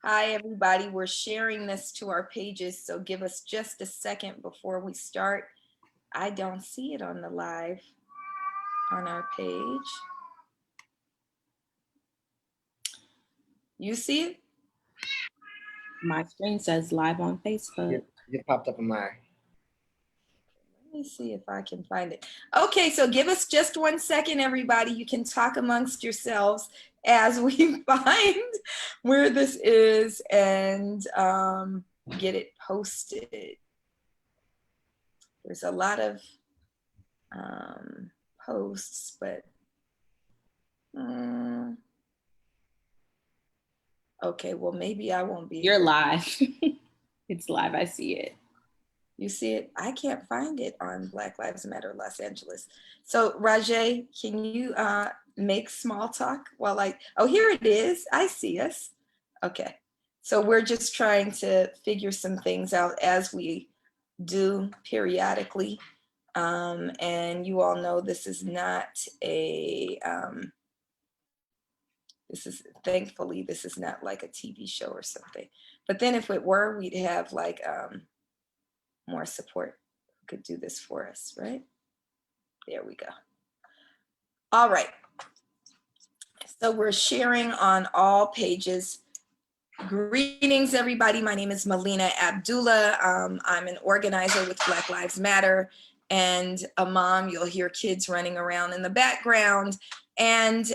Hi, everybody. We're sharing this to our pages, so give us just a second before we start. I don't see it on the live on our page. You see it? My screen says live on Facebook. It popped up on my. Let me see if I can find it. Okay, so give us just 1 second, everybody. You can talk amongst yourselves as we find where this is and get it posted. There's a lot of posts, but okay, well, maybe I won't be. You're live. It's live. I see it. You see it? I can't find it on Black Lives Matter Los Angeles. So Rajay, can you make small talk while oh, here it is. I see us. Okay. So we're just trying to figure some things out as we do periodically. And you all know this is not a, thankfully, this is not like a TV show or something. But then if it were, we'd have like more support who could do this for us, right? There we go. All right. So we're sharing on all pages. Greetings, everybody. My name is Melina Abdullah. I'm an organizer with Black Lives Matter and a mom. You'll hear kids running around in the background, and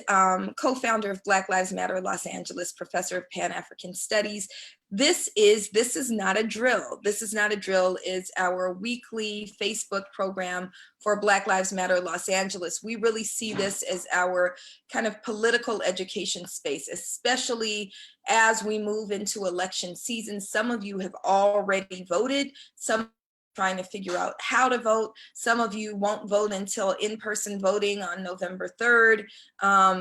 co-founder of Black Lives Matter Los Angeles, professor of Pan-African Studies. This is not a drill. This is not a drill is our weekly Facebook program for Black Lives Matter Los Angeles. We really see this as our kind of political education space, especially as we move into election season. Some of you have already voted. Some trying to figure out how to vote. Some of you won't vote until in-person voting on November 3rd,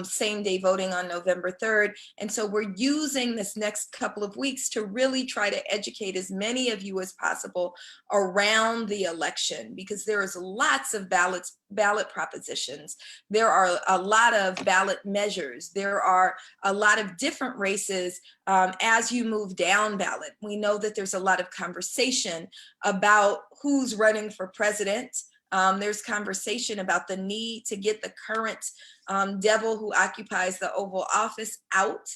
same day voting on November 3rd. And so we're using this next couple of weeks to really try to educate as many of you as possible around the election, because there is lots of ballot propositions. There are a lot of ballot measures. There are a lot of different races as you move down ballot. We know that there's a lot of conversation about who's running for president. There's conversation about the need to get the current devil who occupies the Oval Office out.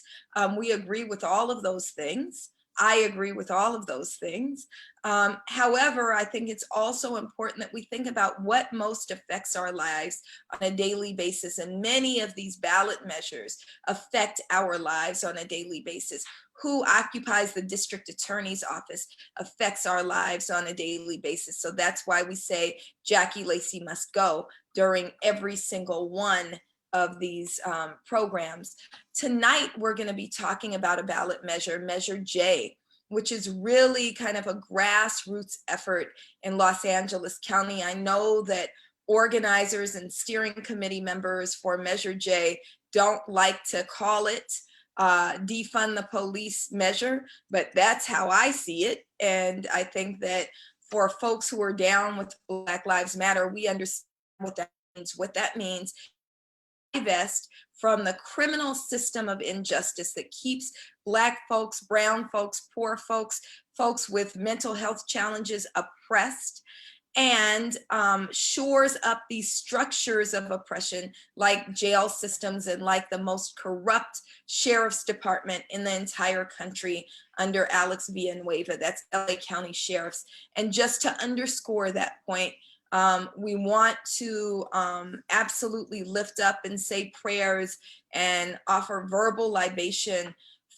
We agree with all of those things. I agree with all of those things. However, I think it's also important that we think about what most affects our lives on a daily basis. And many of these ballot measures affect our lives on a daily basis. Who occupies the district attorney's office affects our lives on a daily basis. So that's why we say Jackie Lacey must go during every single one of these programs. Tonight, we're going to be talking about a ballot measure, Measure J, which is really kind of a grassroots effort in Los Angeles County. I know that organizers and steering committee members for Measure J don't like to call it defund the police measure, but that's how I see it. And I think that for folks who are down with Black Lives Matter, we understand what that means. What that means, divest from the criminal system of injustice that keeps Black folks, brown folks, poor folks, folks with mental health challenges oppressed, and shores up these structures of oppression like jail systems and like the most corrupt sheriff's department in the entire country under Alex Villanueva. That's LA County Sheriffs. And just to underscore that point, we want to absolutely lift up and say prayers and offer verbal libation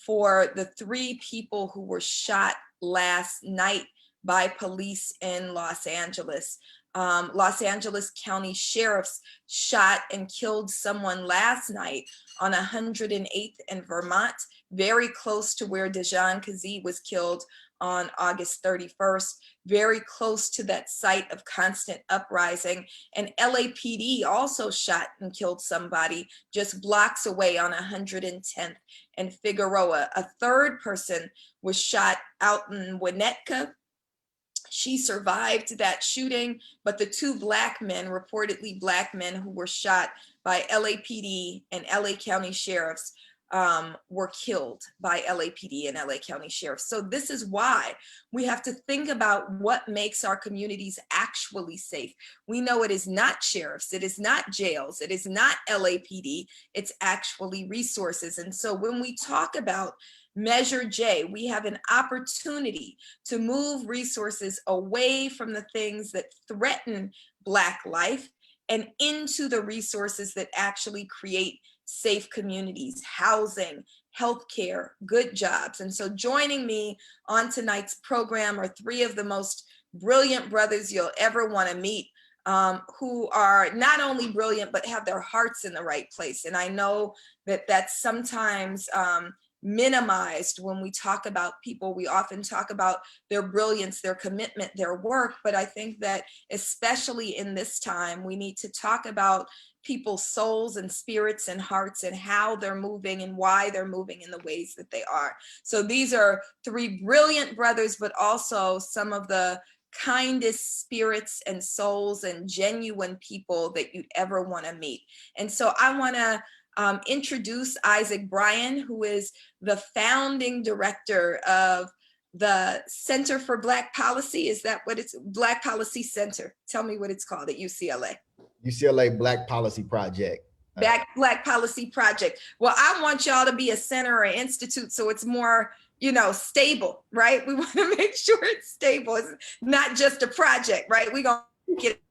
for the 3 people who were shot last night by police in Los Angeles. Los Angeles County Sheriffs shot and killed someone last night on 108th and Vermont, very close to where Dejan Kazee was killed on August 31st, very close to that site of constant uprising. And LAPD also shot and killed somebody just blocks away on 110th and Figueroa. A 3rd person was shot out in Winnetka. She survived that shooting, but the 2 Black men, reportedly Black men who were shot by LAPD and LA County Sheriffs, were killed by LAPD and LA County Sheriffs. So this is why we have to think about what makes our communities actually safe. We know it is not sheriffs, it is not jails, it is not LAPD, it's actually resources. And so when we talk about Measure J, we have an opportunity to move resources away from the things that threaten Black life and into the resources that actually create safe communities, housing, healthcare, good jobs. And so joining me on tonight's program are three of the most brilliant brothers you'll ever want to meet, who are not only brilliant, but have their hearts in the right place. And I know that that's sometimes minimized when we talk about people. We often talk about their brilliance, their commitment, their work. But I think that especially in this time, we need to talk about people's souls and spirits and hearts and how they're moving and why they're moving in the ways that they are. So these are three brilliant brothers, but also some of the kindest spirits and souls and genuine people that you'd ever want to meet. And so I want to introduce Isaac Bryan, who is the founding director of the Center for Black Policy. Is that what it's? Black Policy Center. Tell me what it's called at UCLA. UCLA Black Policy Project. Black Policy Project. Well, I want y'all to be a center or institute so it's more, you know, stable, right? We want to make sure it's stable. It's not just a project, right? We're going to get it.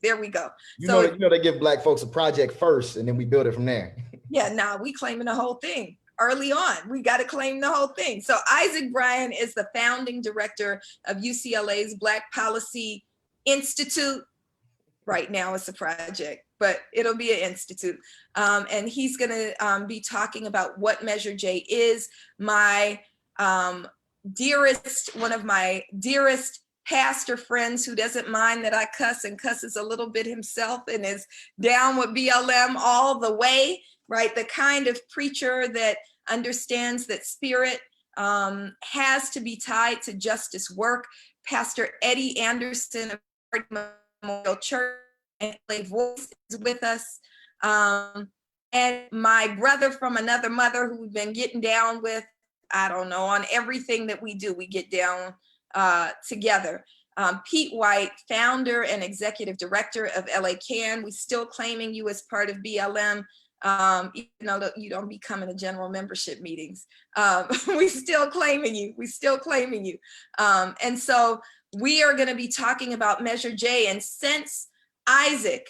There we go. You know, they give Black folks a project first and then we build it from there. Yeah, now we claiming the whole thing early on. We got to claim the whole thing. So Isaac Bryan is the founding director of UCLA's Black Policy Institute. Right now it's a project, but it'll be an institute. And he's going to be talking about what Measure J is. My one of my dearest pastor friends who doesn't mind that I cuss and cusses a little bit himself and is down with BLM all the way, right? The kind of preacher that understands that spirit has to be tied to justice work. Pastor Eddie Anderson of Memorial Church and LA Voice is with us. And my brother from another mother who we've been getting down with, I don't know, on everything that we do, we get down together. Pete White, founder and executive director of LA Can. We still claiming you as part of BLM, even though you don't be coming to general membership meetings. We still claiming you, and so we are gonna be talking about Measure J. And since Isaac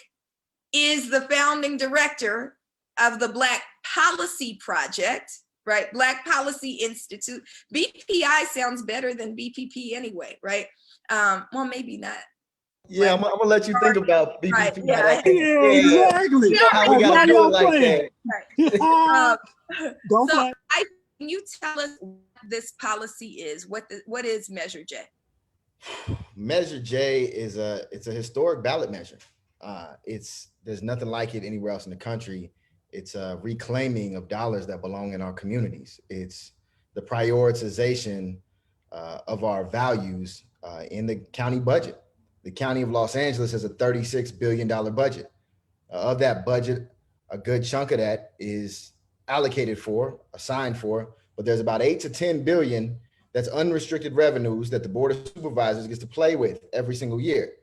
is the founding director of the Black Policy Project, right? Black Policy Institute. BPI sounds better than BPP anyway, right? Well, maybe not. Yeah, I'm gonna let you think about BPP. Right, yeah. Exactly. You know how we gotta do it like that. Right. Don't So play. can you tell us what this policy is? What is Measure J? Measure J is it's a historic ballot measure. There's nothing like it anywhere else in the country. It's a reclaiming of dollars that belong in our communities. It's the prioritization of our values in the county budget. The County of Los Angeles has a $36 billion budget. Of that budget, a good chunk of that is assigned for, but there's about 8 to 10 billion that's unrestricted revenues that the Board of Supervisors gets to play with every single year.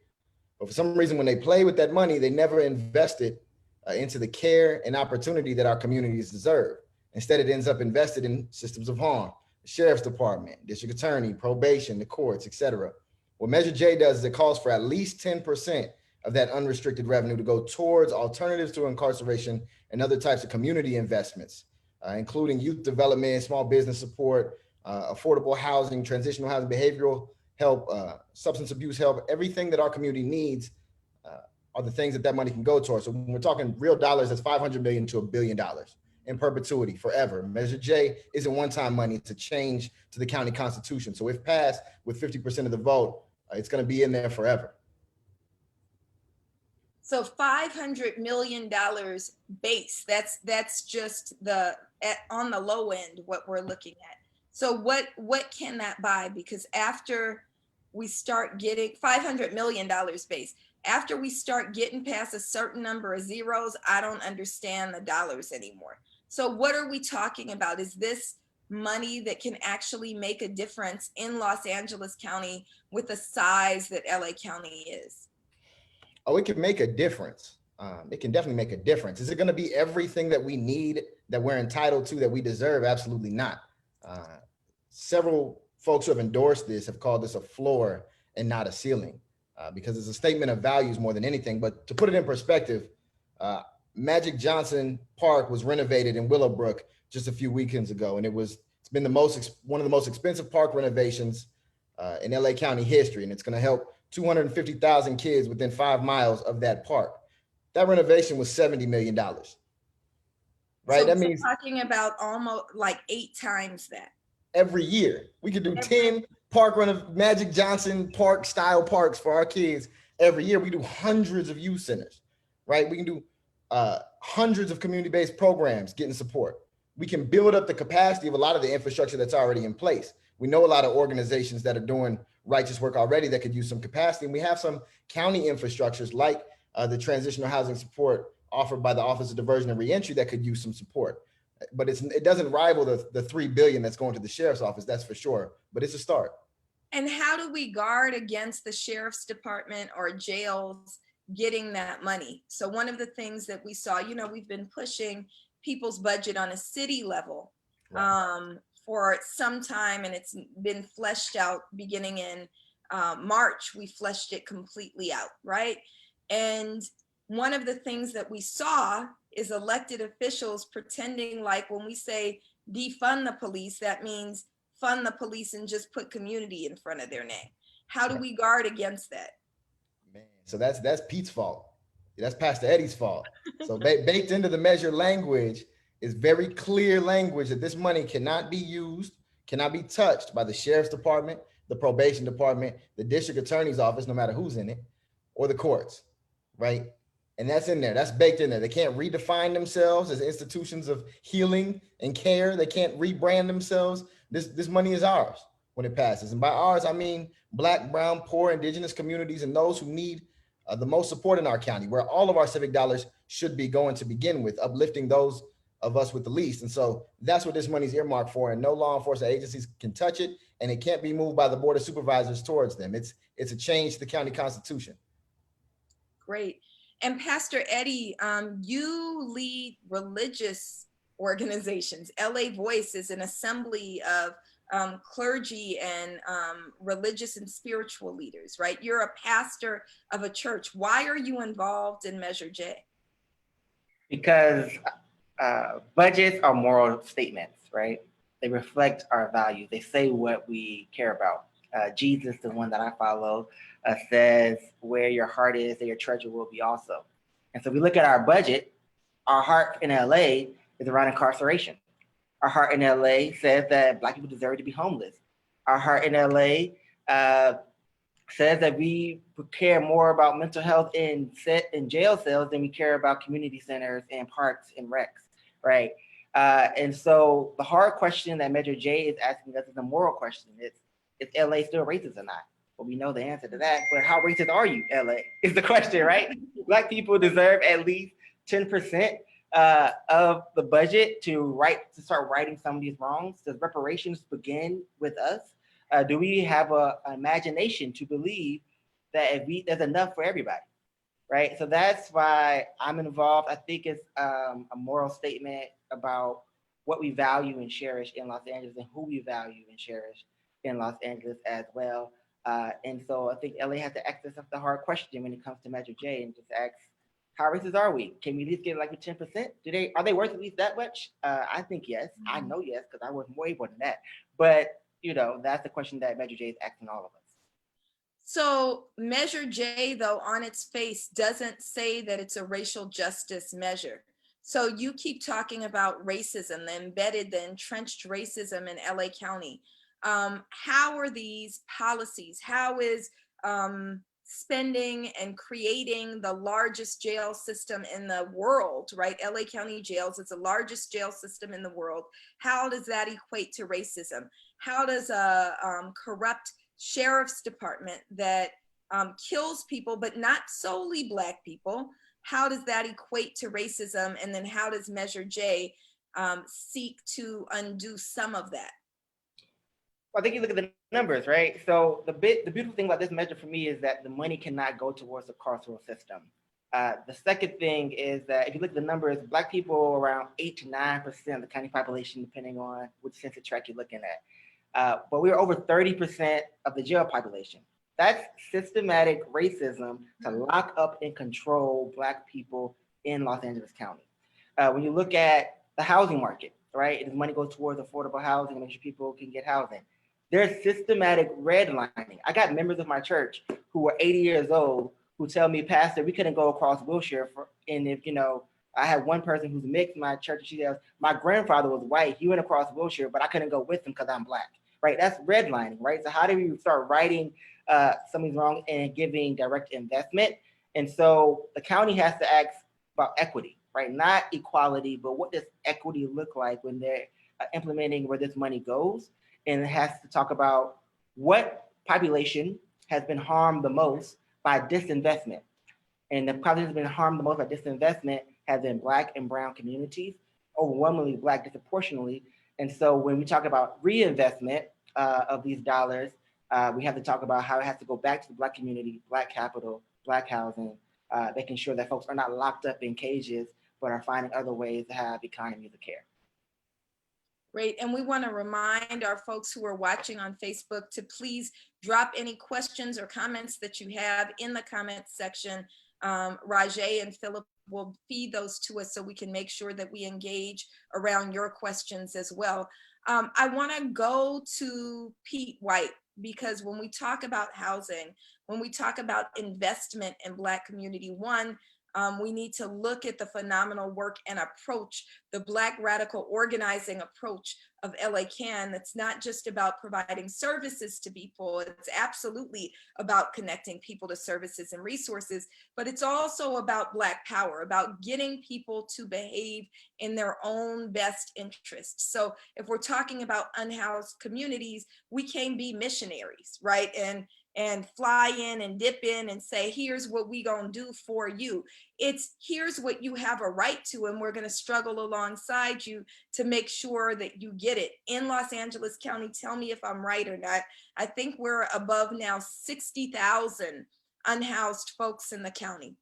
But for some reason, when they play with that money, they never invest it into the care and opportunity that our communities deserve. Instead, it ends up invested in systems of harm, the Sheriff's Department, District Attorney, probation, the courts, et cetera. What Measure J does is it calls for at least 10% of that unrestricted revenue to go towards alternatives to incarceration and other types of community investments, including youth development, small business support, affordable housing, transitional housing, behavioral help, substance abuse help. Everything that our community needs are the things that money can go towards. So when we're talking real dollars, that's $500 million to $1 billion in perpetuity forever. Measure J isn't one-time money, it's a change to the county constitution. So if passed with 50% of the vote, it's gonna be in there forever. So $500 million base, that's just on the low end, what we're looking at. So what can that buy? Because after we start getting $500 million base, after we start getting past a certain number of zeros, I don't understand the dollars anymore. So what are we talking about? Is this money that can actually make a difference in Los Angeles County with the size that LA County is? Oh, it can make a difference. It can definitely make a difference. Is it going to be everything that we need, that we're entitled to, that we deserve? Absolutely not. Several folks who have endorsed this have called this a floor and not a ceiling, because it's a statement of values more than anything. But to put it in perspective, Magic Johnson Park was renovated in Willowbrook just a few weekends ago, and it's been one of the most expensive park renovations in LA County history, and it's going to help 250,000 kids within 5 miles of that park. That renovation was $70 million. Right? So That we're means talking about almost like 8 times that. every year we could do 10 Magic Johnson Park style parks for our kids every year. We do hundreds of youth centers, right? We can do hundreds of community-based programs getting support. We can build up the capacity of a lot of the infrastructure that's already in place. We know a lot of organizations that are doing righteous work already that could use some capacity. And we have some county infrastructures like the transitional housing support offered by the Office of Diversion and Reentry that could use some support. But it doesn't rival the $3 billion that's going to the sheriff's office, that's for sure. But it's a start. And how do we guard against the sheriff's department or jails getting that money? So one of the things that we saw, we've been pushing people's budget on a city level for some time, and it's been fleshed out beginning in March. We fleshed it completely out, right? And one of the things that we saw is elected officials pretending like when we say defund the police, that means fund the police and just put community in front of their name. How do we guard against that? Man, so that's Pete's fault. That's Pastor Eddie's fault. So baked into the measure language is very clear language that this money cannot be used, cannot be touched by the sheriff's department, the probation department, the district attorney's office, no matter who's in it, or the courts, right? And that's in there. That's baked in there. They can't redefine themselves as institutions of healing and care. They can't rebrand themselves. This money is ours when it passes. And by ours, I mean Black, brown, poor, indigenous communities and those who need the most support in our county, where all of our civic dollars should be going to begin with, uplifting those of us with the least. And so that's what this money is earmarked for. And no law enforcement agencies can touch it, and it can't be moved by the Board of Supervisors towards them. It's a change to the county constitution. Great. And Pastor Eddie, you lead religious organizations. LA Voice is an assembly of clergy and religious and spiritual leaders, right? You're a pastor of a church. Why are you involved in Measure J? Because budgets are moral statements, right? They reflect our values. They say what we care about. Jesus, the one that I follow, says, where your heart is, there your treasure will be also. And so we look at our budget, our heart in LA is around incarceration. Our heart in LA says that Black people deserve to be homeless. Our heart in LA says that we care more about mental health in jail cells than we care about community centers and parks and recs, right? And so the hard question that Measure J is asking us is a moral question. Is LA still racist or not? Well, we know the answer to that, but how racist are you, LA, is the question, right? Black people deserve at least 10% of the budget to start righting some of these wrongs. Does reparations begin with us? Do we have an imagination to believe that there's enough for everybody, right? So that's why I'm involved. I think it's a moral statement about what we value and cherish in Los Angeles and who we value and cherish in Los Angeles as well. And so I think LA has to ask itself the hard question when it comes to Measure J and just ask, how racist are we? Can we at least get like a 10%? Are they worth at least that much? I think yes. I know yes, because I was way more than that. But that's the question that Measure J is asking all of us. So Measure J, though, on its face doesn't say that it's a racial justice measure. So you keep talking about racism, the entrenched racism in LA County. How are these policies? How is spending and creating the largest jail system in the world, right? LA County Jails is the largest jail system in the world. How does that equate to racism? How does a corrupt sheriff's department that kills people, but not solely Black people, how does that equate to racism? And then how does Measure J seek to undo some of that? Well, I think you look at the numbers, right? So the beautiful thing about this measure for me is that the money cannot go towards the carceral system. The second thing is that if you look at the numbers, Black people are around 8 to 9% of the county population, depending on which census tract you're looking at. But we're over 30% of the jail population. That's systematic racism to lock up and control Black people in Los Angeles County. When you look at the housing market, right? If money goes towards affordable housing and make sure people can get housing. There's systematic redlining. I got members of my church who were 80 years old who tell me, Pastor, we couldn't go across Wilshire. And if, I had one person who's mixed in my church, she says, my grandfather was white. He went across Wilshire, but I couldn't go with him because I'm Black, right? That's redlining, right? So how do we start righting something's wrong and giving direct investment? And so the county has to ask about equity, right? Not equality, but what does equity look like when they're implementing where this money goes? And it has to talk about what population has been harmed the most by disinvestment. And the population has been harmed the most by disinvestment has been Black and brown communities, overwhelmingly Black disproportionately. And so when we talk about reinvestment of these dollars, we have to talk about how it has to go back to the Black community, Black capital, Black housing, making sure that folks are not locked up in cages, but are finding other ways to have economies of care. Great. And we want to remind our folks who are watching on Facebook to please drop any questions or comments that you have in the comments section. Rajay and Philip will feed those to us so we can make sure that we engage around your questions as well. I want to go to Pete White, because when we talk about housing, when we talk about investment in Black community, we need to look at the phenomenal work and approach, the Black radical organizing approach of LA Can. That's not just about providing services to people. It's absolutely about connecting people to services and resources, but it's also about Black power, about getting people to behave in their own best interest. So if we're talking about unhoused communities, we can be missionaries, right? And fly in and dip in and say, here's what we gonna do for you. It's here's what you have a right to, and we're gonna struggle alongside you to make sure that you get it. In Los Angeles County, tell me if I'm right or not, I think we're above now 60,000 unhoused folks in the county.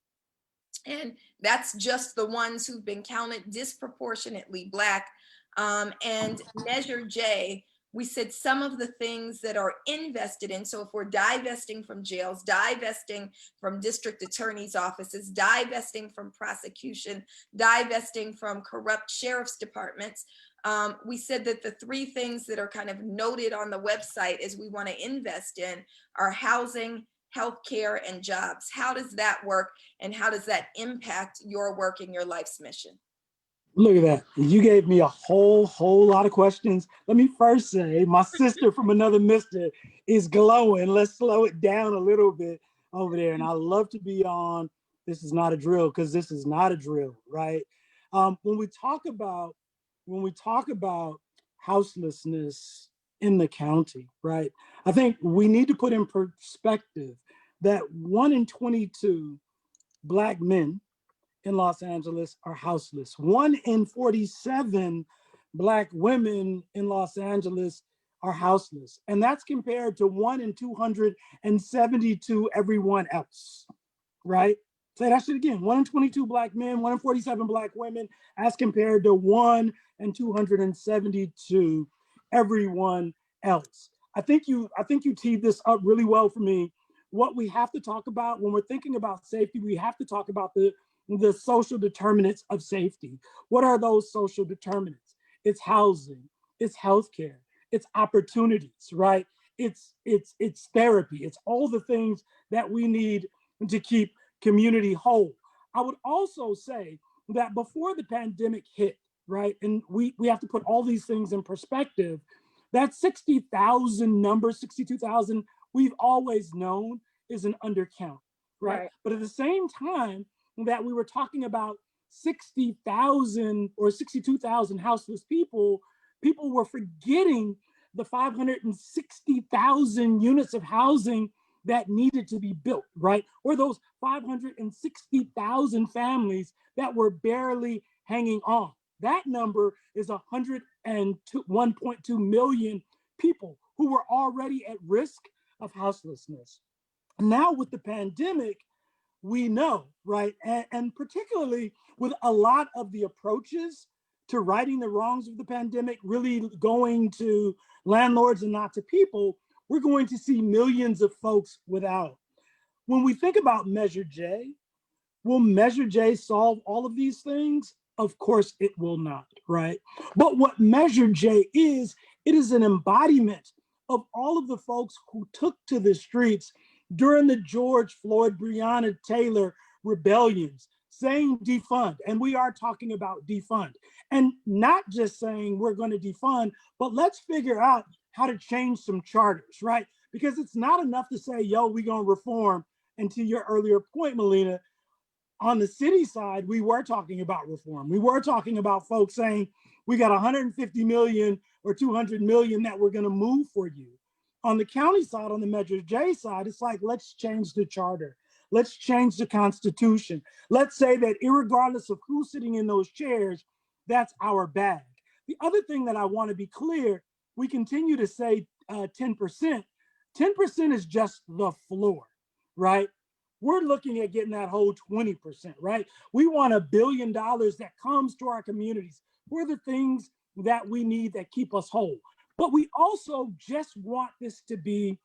And that's just the ones who've been counted disproportionately Black. And Measure J, we said some of the things that are invested in. So if we're divesting from jails, divesting from district attorney's offices, divesting from prosecution, divesting from corrupt sheriff's departments, we said that the three things that are kind of noted on the website is we want to invest in are housing, healthcare, and jobs. How does that work? And how does that impact your work and your life's mission? Look at that. You gave me a whole lot of questions. Let me first say, my sister from another mister is glowing. Let's slow it down a little bit over there. And I love to be on This Is Not a Drill, because this is not a drill, right? When we talk about houselessness in the county, right? I think we need to put in perspective that 1 in 22 Black men in Los Angeles are houseless. 1 in 47 Black women in Los Angeles are houseless. And that's compared to 1 in 272 everyone else, right? Say that shit again. 1 in 22 Black men, 1 in 47 Black women, as compared to 1 in 272 everyone else. I think you teed this up really well for me. What we have to talk about when we're thinking about safety, we have to talk about the social determinants of safety. What are those social determinants? It's housing, it's healthcare, it's opportunities, right? It's therapy, it's all the things that we need to keep community whole. I would also say that before the pandemic hit, right, and we have to put all these things in perspective, that 60,000 number, 62,000, we've always known is an undercount, right? But at the same time that we were talking about 60,000 or 62,000 houseless people were forgetting the 560,000 units of housing that needed to be built, right? Or those 560,000 families that were barely hanging on, That number is 101.2 million people who were already at risk of houselessness. Now with the pandemic, we know, right? And particularly with a lot of the approaches to righting the wrongs of the pandemic, really going to landlords and not to people, we're going to see millions of folks without. When we think about Measure J, will Measure J solve all of these things? Of course it will not, right? But what Measure J is, it is an embodiment of all of the folks who took to the streets during the George Floyd, Breonna Taylor rebellions, saying defund. And we are talking about defund. And not just saying we're going to defund, but let's figure out how to change some charters, right? Because it's not enough to say, yo, we're going to reform. And to your earlier point, Melina, on the city side, we were talking about reform. We were talking about folks saying, we got 150 million or 200 million that we're going to move for you. On the county side, on the Measure J side, it's like, let's change the charter. Let's change the Constitution. Let's say that irregardless of who's sitting in those chairs, that's our bag. The other thing that I want to be clear, we continue to say 10%. 10% is just the floor, right? We're looking at getting that whole 20%, right? We want $1 billion that comes to our communities for the things that we need that keep us whole. But we also just want this to be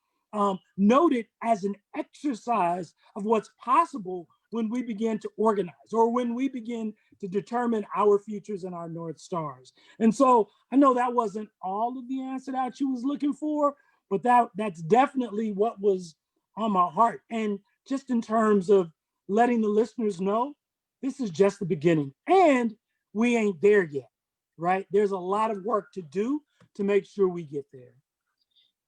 noted as an exercise of what's possible when we begin to organize or when we begin to determine our futures and our North Stars. And so I know that wasn't all of the answer that you was looking for, but that's definitely what was on my heart. And just in terms of letting the listeners know, this is just the beginning and we ain't there yet, right? There's a lot of work to do to make sure we get there.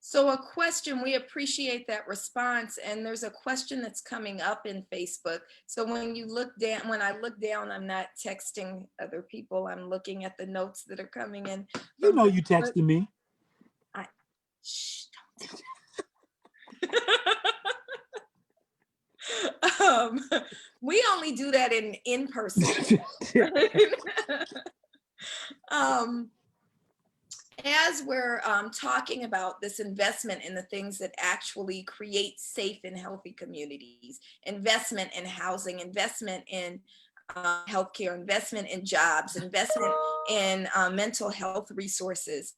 So a question, we appreciate that response. And there's a question that's coming up in Facebook. So when you look down, when I look down, I'm not texting other people. I'm looking at the notes that are coming in. You know you texted me. Shh, don't. We only do that in person. As we're talking about this investment in the things that actually create safe and healthy communities, investment in housing, investment in healthcare, investment in jobs, investment in mental health resources.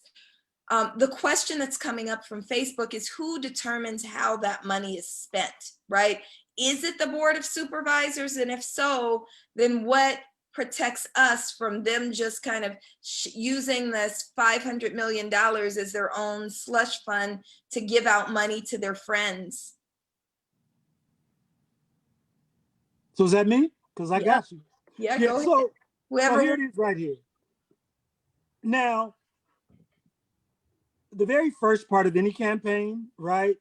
The question that's coming up from Facebook is who determines how that money is spent, right? Is it the Board of Supervisors? And if so, then what protects us from them just kind of using this $500 million as their own slush fund to give out money to their friends? So is that me? Because I got you. Yeah, go ahead. So Whoever. here it is right here. Now, the very first part of any campaign, right,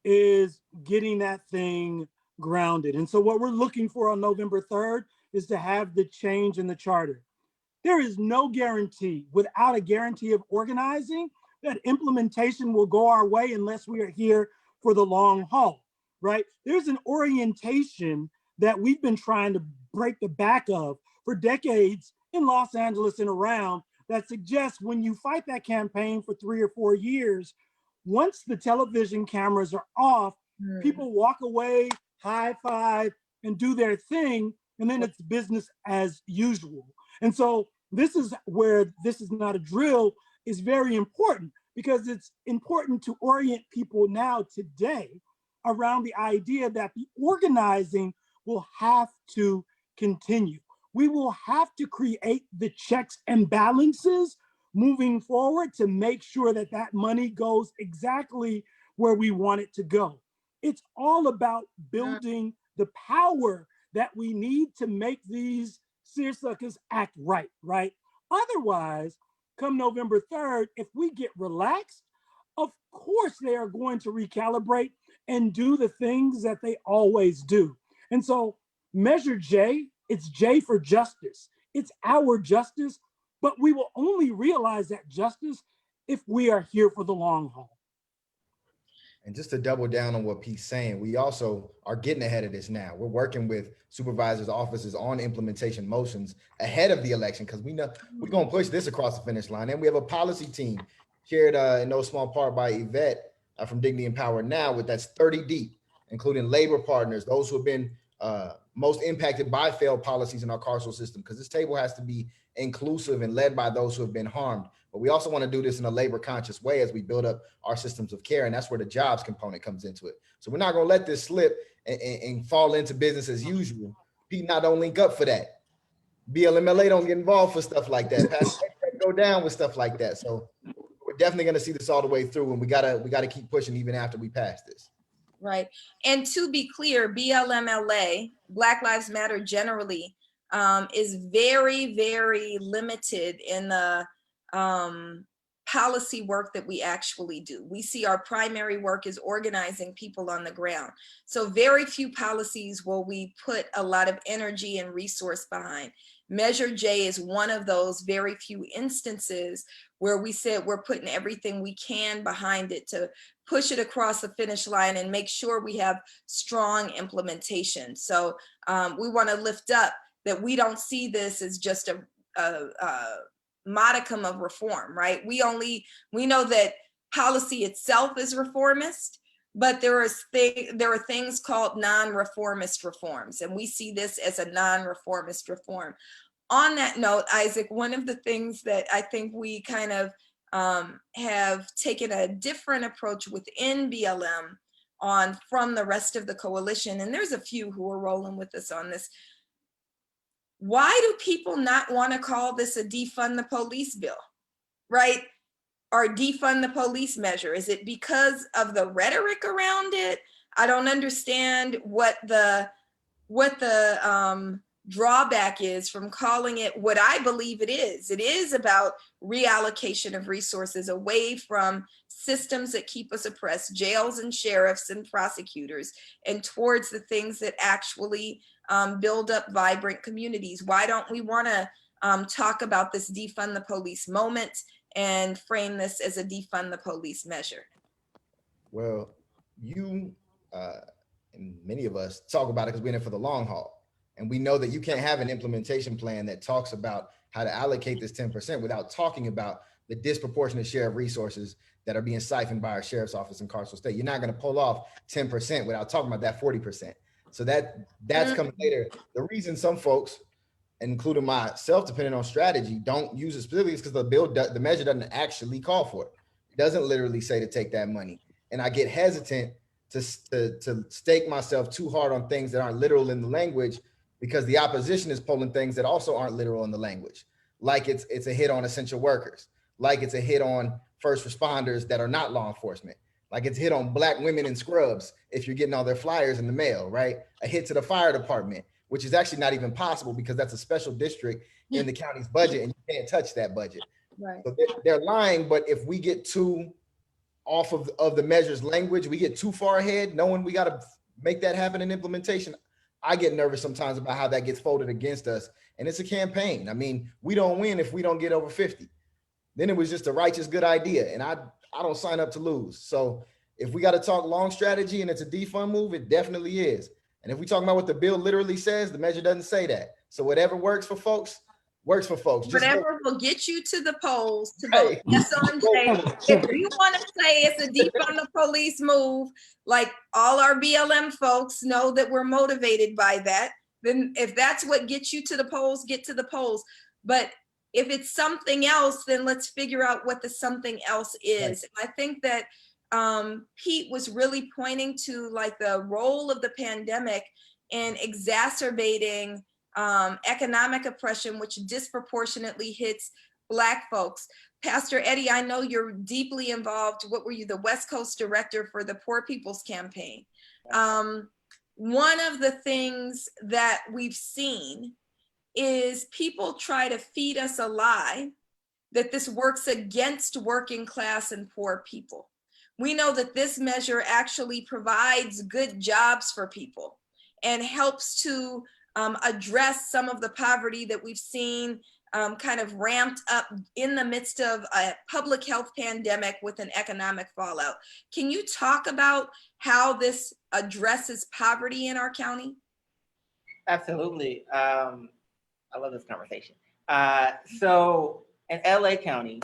is getting that thing grounded. And so what we're looking for on November 3rd is to have the change in the charter. There is no guarantee, without a guarantee of organizing, that implementation will go our way unless we are here for the long haul, right? There's an orientation that we've been trying to break the back of for decades in Los Angeles and around that suggests when you fight that campaign for 3 or 4 years, once the television cameras are off, people walk away, high five, and do their thing, and then it's business as usual. And so this is where This Is Not a Drill is very important, because it's important to orient people now today around the idea that the organizing will have to continue. We will have to create the checks and balances moving forward to make sure that that money goes exactly where we want it to go. It's all about building the power that we need to make these seersuckers act right, right? Otherwise, come November 3rd, if we get relaxed, of course they are going to recalibrate and do the things that they always do. And so Measure J, it's J for justice. It's our justice, but we will only realize that justice if we are here for the long haul. And just to double down on what Pete's saying, we also are getting ahead of this now. We're working with supervisors' offices on implementation motions ahead of the election because we know we're going to push this across the finish line. And we have a policy team chaired in no small part by Yvette from Dignity and Power Now, that's 30 deep, including labor partners, those who have been most impacted by failed policies in our carceral system, because this table has to be inclusive and led by those who have been harmed. But we also want to do this in a labor conscious way as we build up our systems of care. And that's where the jobs component comes into it. So we're not going to let this slip and fall into business as usual. Pete not don't link up for that. BLMLA don't get involved for stuff like that. Go down with stuff like that. So we're definitely going to see this all the way through, and we gotta keep pushing even after we pass this. Right. And to be clear, BLMLA, Black Lives Matter generally, is very, very limited in the policy work that we actually do. We see our primary work is organizing people on the ground. So very few policies will we put a lot of energy and resource behind. Measure J is one of those very few instances where we said we're putting everything we can behind it to push it across the finish line and make sure we have strong implementation. So we want to lift up that we don't see this as just a modicum of reform, right? We know that policy itself is reformist, but there are things called non-reformist reforms, and we see this as a non-reformist reform. On that note, Isaac, one of the things that I think we kind of have taken a different approach within BLM from the rest of the coalition, and there's a few who are rolling with us on this. Why do people not want to call this a defund the police bill, right? Or defund the police measure? Is it because of the rhetoric around it? I don't understand what the drawback is from calling it what I believe it is. It is about reallocation of resources away from systems that keep us oppressed, jails and sheriffs and prosecutors, and towards the things that actually build up vibrant communities. Why don't we want to talk about this defund the police moment and frame this as a defund the police measure? Well, you and many of us talk about it because we're in it for the long haul. And we know that you can't have an implementation plan that talks about how to allocate this 10% without talking about the disproportionate share of resources that are being siphoned by our sheriff's office in Carceral State. You're not going to pull off 10% without talking about that 40%. So that's coming later. The reason some folks, including myself, depending on strategy, don't use it specifically is because the measure doesn't actually call for it. It doesn't literally say to take that money. And I get hesitant to stake myself too hard on things that aren't literal in the language, because the opposition is pulling things that also aren't literal in the language. Like it's a hit on essential workers, like it's a hit on first responders that are not law enforcement, like it's a hit on Black women in scrubs if you're getting all their flyers in the mail, right? A hit to the fire department, which is actually not even possible because that's a special district in the county's budget and you can't touch that budget. Right. So they're lying, but if we get too off of the measure's language, we get too far ahead, knowing we got to make that happen in implementation, I get nervous sometimes about how that gets folded against us. And it's a campaign. I mean, we don't win if we don't get over 50. Then it was just a righteous good idea. And I don't sign up to lose. So if we got to talk long strategy and it's a defund move, it definitely is. And if we talk about what the bill literally says, the measure doesn't say that. So whatever works for folks, works for folks. Whatever will get you to the polls to vote yes on Jay. If you want to say it's a defund the police move, like all our BLM folks know that we're motivated by that, then if that's what gets you to the polls, get to the polls. But if it's something else, then let's figure out what the something else is. Right. I think that Pete was really pointing to like the role of the pandemic in exacerbating economic oppression, which disproportionately hits Black folks. Pastor Eddie, I know you're deeply involved. What were you, the West Coast director for the Poor People's Campaign? One of the things that we've seen is people try to feed us a lie that this works against working class and poor people. We know that this measure actually provides good jobs for people and helps to address some of the poverty that we've seen kind of ramped up in the midst of a public health pandemic with an economic fallout. Can you talk about how this addresses poverty in our county? Absolutely. I love this conversation. So in LA County,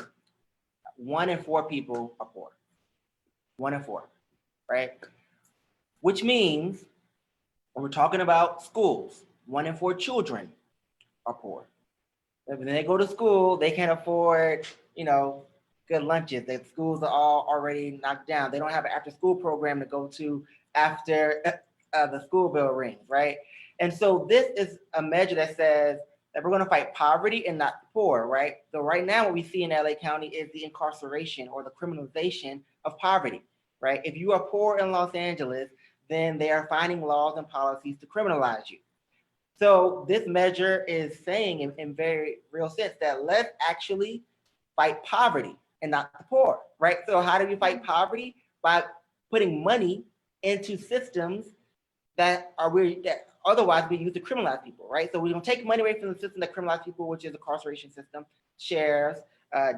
1 in 4 people are poor. 1 in 4, right? Which means when we're talking about schools, 1 in 4 children are poor. When they go to school, they can't afford, good lunches. The schools are all already knocked down. They don't have an after-school program to go to after the school bell rings, right? And so this is a measure that says that we're going to fight poverty and not the poor, right? So right now what we see in LA County is the incarceration or the criminalization of poverty, right? If you are poor in Los Angeles, then they are finding laws and policies to criminalize you. So this measure is saying in very real sense that let's actually fight poverty and not the poor, right? So how do we fight poverty? By putting money into systems that otherwise we use to criminalize people, right? So we're gonna take money away from the system that criminalize people, which is the incarceration system, sheriffs,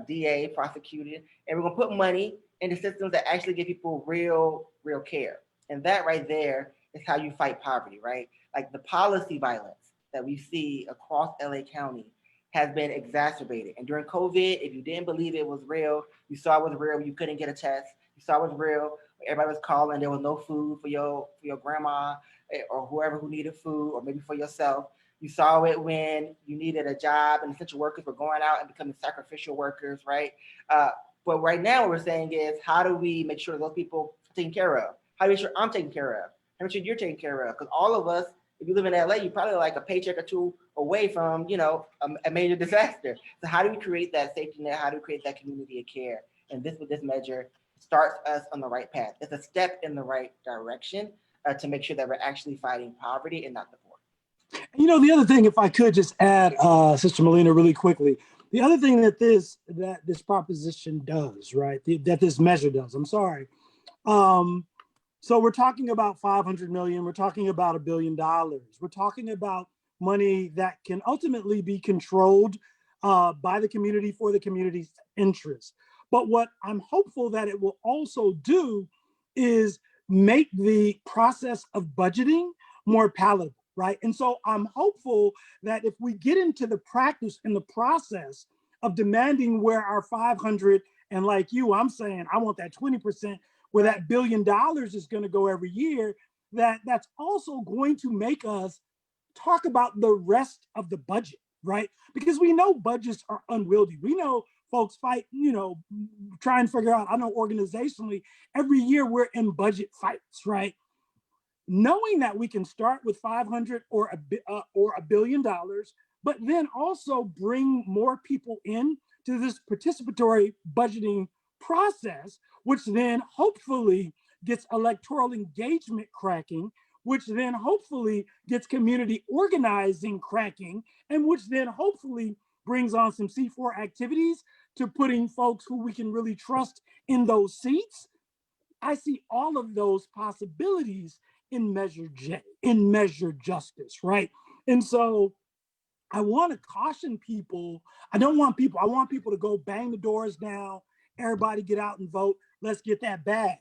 DA, prosecuted, and we're gonna put money into systems that actually give people real care. And that right there is how you fight poverty, right? Like the policy violence that we see across LA County has been exacerbated. And during COVID, if you didn't believe it was real, you saw it was real, you couldn't get a test, you saw it was real, everybody was calling, there was no food for your grandma or whoever who needed food, or maybe for yourself. You saw it when you needed a job and essential workers were going out and becoming sacrificial workers, right? But right now what we're saying is, how do we make sure those people are taken care of? How do we make sure I'm taken care of? How do we make sure you're taken care of? Because all of us, if you live in LA, you're probably like a paycheck or two away from, a major disaster. So how do we create that safety net? How do we create that community of care? And this measure starts us on the right path. It's a step in the right direction to make sure that we're actually fighting poverty and not the poor. The other thing, if I could just add, Sister Melina, really quickly, the other thing that this proposition does, right, that this measure does, I'm sorry. So we're talking about 500 million, we're talking about $1 billion. We're talking about money that can ultimately be controlled by the community for the community's interest. But what I'm hopeful that it will also do is make the process of budgeting more palatable, right? And so I'm hopeful that if we get into the practice and the process of demanding where our 500, and like you, I'm saying, I want that 20%, where that $1 billion is going to go every year, that's also going to make us talk about the rest of the budget, right? Because we know budgets are unwieldy. We know folks fight, try and figure out, I know organizationally, every year we're in budget fights, right? Knowing that we can start with 500 or $1 billion, but then also bring more people in to this participatory budgeting process, which then hopefully gets electoral engagement cracking, which then hopefully gets community organizing cracking, and which then hopefully brings on some C4 activities to putting folks who we can really trust in those seats. I see all of those possibilities in Measure J, in Measure Justice, right? And so I want to caution people. I want people to go bang the doors down, everybody get out and vote, let's get that bag.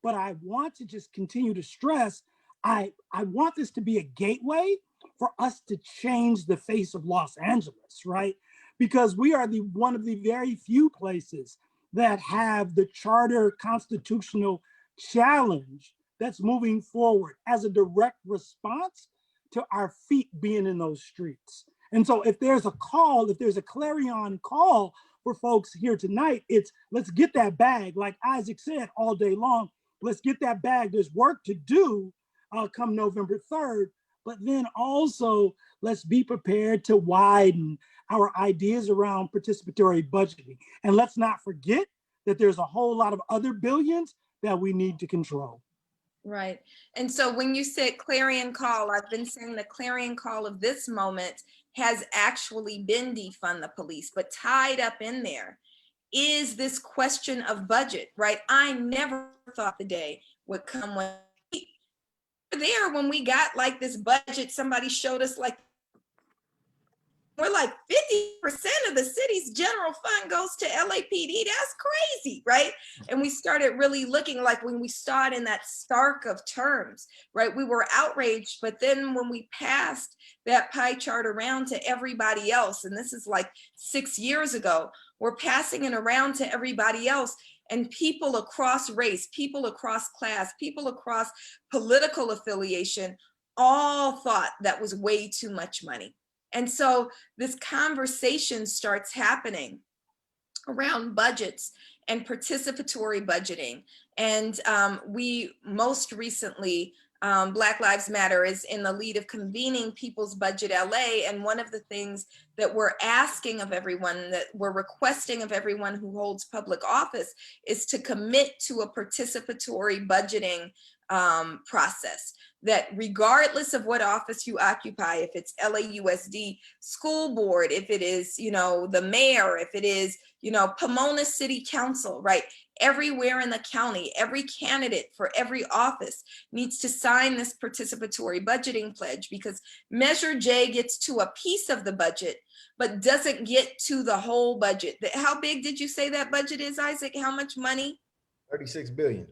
But I want to just continue to stress, I want this to be a gateway for us to change the face of Los Angeles, right? Because we are one of the very few places that have the charter constitutional challenge that's moving forward as a direct response to our feet being in those streets. And so if there's a call, if there's a clarion call for folks here tonight, it's let's get that bag, like Isaac said all day long, let's get that bag. There's work to do come November 3rd, but then also let's be prepared to widen our ideas around participatory budgeting. And let's not forget that there's a whole lot of other billions that we need to control. Right. And so when you said clarion call, I've been saying the clarion call of this moment has actually been defund the police, but tied up in there is this question of budget, right? I never thought the day would come when we were there when we got like this budget, somebody showed us like we're like 50% of the city's general fund goes to LAPD. That's crazy, right? And we started really looking, like when we saw it in that stark of terms, right? We were outraged, but then when we passed that pie chart around to everybody else, and this is like 6 years ago, we're passing it around to everybody else, and people across race, people across class, people across political affiliation, all thought that was way too much money. And so this conversation starts happening around budgets and participatory budgeting. And we most recently, Black Lives Matter is in the lead of convening People's Budget LA. And one of the things that we're asking of everyone, that we're requesting of everyone who holds public office, is to commit to a participatory budgeting process, that regardless of what office you occupy, if it's LAUSD school board, if it is, you know, the mayor, if it is, you know, Pomona City Council, right? Everywhere in the county, every candidate for every office needs to sign this participatory budgeting pledge, because Measure J gets to a piece of the budget, but doesn't get to the whole budget. How big did you say that budget is, Isaac? How much money? 36 billion.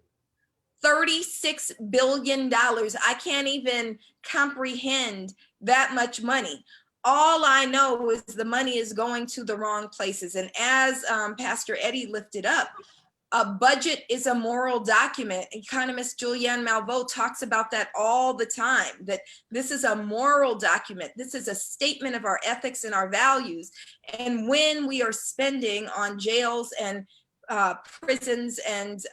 $36 billion. I can't even comprehend that much money. All I know is the money is going to the wrong places. And as Pastor Eddie lifted up, a budget is a moral document. Economist Julianne Malveaux talks about that all the time, that this is a moral document. This is a statement of our ethics and our values. And when we are spending on jails and prisons and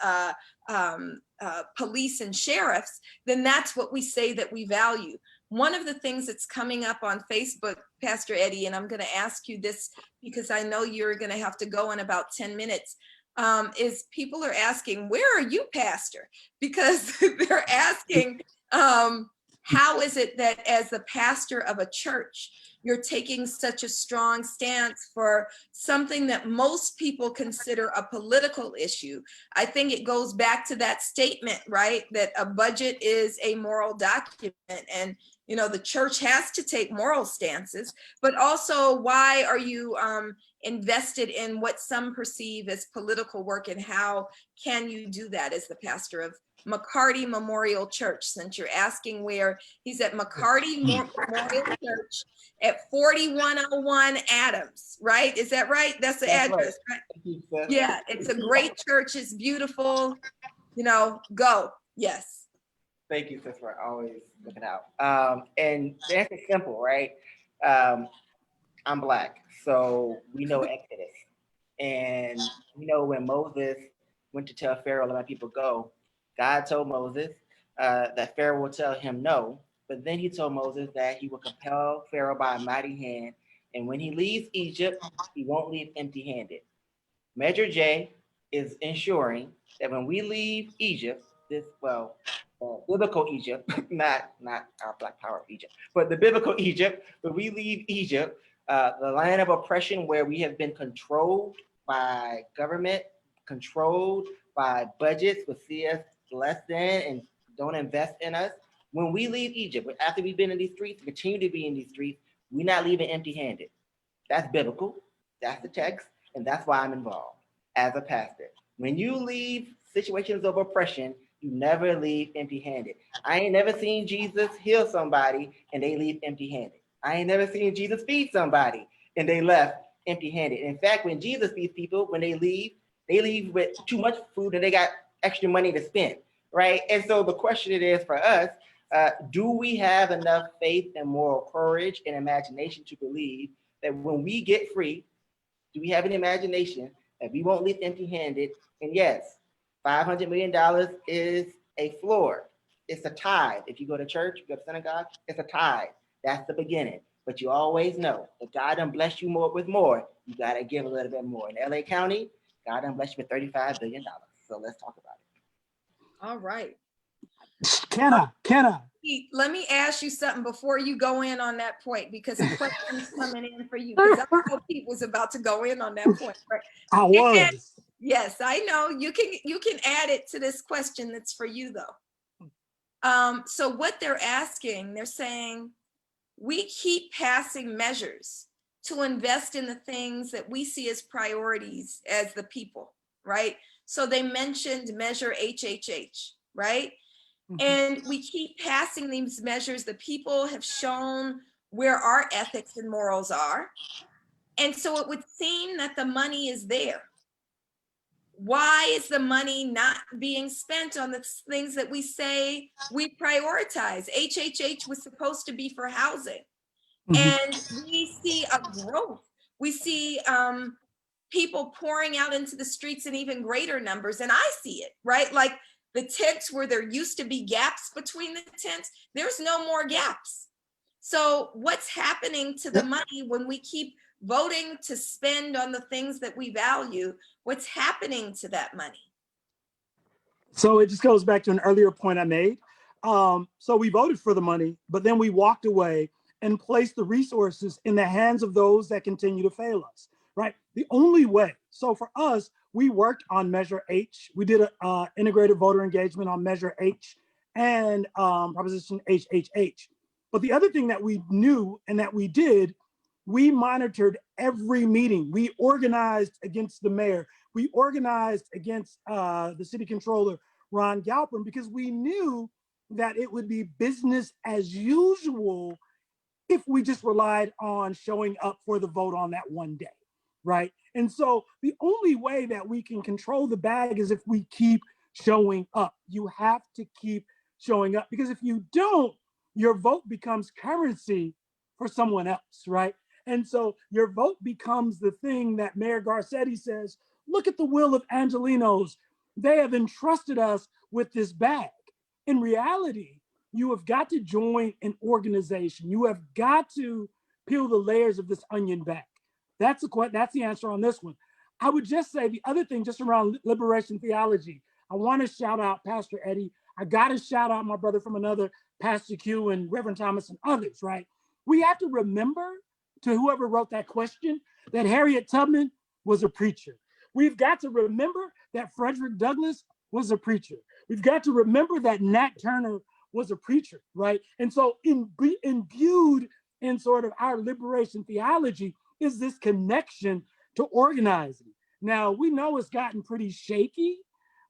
police and sheriffs, then that's what we say that we value. One of the things that's coming up on Facebook, Pastor Eddie, and I'm going to ask you this because I know you're going to have to go in about 10 minutes, is people are asking, where are you, Pastor? Because they're asking, how is it that as the pastor of a church, you're taking such a strong stance for something that most people consider a political issue? I think it goes back to that statement, right? That a budget is a moral document, and you know, the church has to take moral stances, but also why are you invested in what some perceive as political work, and how can you do that as the pastor of McCarty Memorial Church? Since you're asking where, he's at McCarty Memorial Church at 4101 Adams, right? Is that right? That's the address, right? Yeah, it's a great church. It's beautiful. You know, go. Yes. Thank you, sis, for always looking out. And the answer is simple, right? I'm Black, so we know Exodus. And you know, when Moses went to tell Pharaoh, let my people go, God told Moses that Pharaoh will tell him no, but then he told Moses that he will compel Pharaoh by a mighty hand, and when he leaves Egypt, he won't leave empty-handed. Measure J is ensuring that when we leave Egypt, biblical Egypt, not our Black Power Egypt, but the biblical Egypt, when we leave Egypt, the land of oppression where we have been controlled by government, controlled by budgets which see us less than and don't invest in us. When we leave Egypt, after we've been in these streets, continue to be in these streets, we're not leaving empty-handed. That's biblical, that's the text, and that's why I'm involved as a pastor. When you leave situations of oppression, you never leave empty-handed. I ain't never seen Jesus heal somebody and they leave empty-handed. I ain't never seen Jesus feed somebody and they left empty-handed. In fact, when Jesus feeds people, when they leave with too much food and they got extra money to spend, right? And so the question it is for us, do we have enough faith and moral courage and imagination to believe that when we get free, do we have an imagination that we won't leave empty-handed? And yes, $500 million is a floor. It's a tithe. If you go to church, you go to synagogue, it's a tithe. That's the beginning. But you always know if God done bless you more with more, you got to give a little bit more. In LA County, God done bless you with $35 billion. So let's talk about it. All right. Can I? Let me ask you something before you go in on that point, because a question's coming in for you. Because I know Pete was about to go in on that point, right? I was. Yes, I know. You can add it to this question that's for you though. So what they're asking, they're saying, we keep passing measures to invest in the things that we see as priorities as the people, right? So they mentioned Measure HHH, right? And we keep passing these measures. The people have shown where our ethics and morals are. And so it would seem that the money is there. Why is the money not being spent on the things that we say we prioritize? HHH was supposed to be for housing. And we see a growth. We see people pouring out into the streets in even greater numbers. And I see it, right? Like the tents where there used to be gaps between the tents, there's no more gaps. So what's happening to the money when we keep voting to spend on the things that we value? What's happening to that money? So it just goes back to an earlier point I made. So we voted for the money, but then we walked away and placed the resources in the hands of those that continue to fail us, right? The only way. So for us, we worked on Measure H. We did an integrated voter engagement on Measure H and Proposition HHH. But the other thing that we knew and that we did, we monitored every meeting. We organized against the mayor. We organized against the city controller, Ron Galpin, because we knew that it would be business as usual if we just relied on showing up for the vote on that one day, right? And so the only way that we can control the bag is if we keep showing up. You have to keep showing up, because if you don't, your vote becomes currency for someone else, right? And so your vote becomes the thing that Mayor Garcetti says, look at the will of Angelenos. They have entrusted us with this bag. In reality, you have got to join an organization. You have got to peel the layers of this onion back. That's the answer on this one. I would just say the other thing just around liberation theology, I want to shout out Pastor Eddie. I got to shout out my brother from another, Pastor Q and Reverend Thomas and others, right? We have to remember, to whoever wrote that question, that Harriet Tubman was a preacher. We've got to remember that Frederick Douglass was a preacher. We've got to remember that Nat Turner was a preacher, right? And so imbued in sort of our liberation theology is this connection to organizing. Now, we know it's gotten pretty shaky,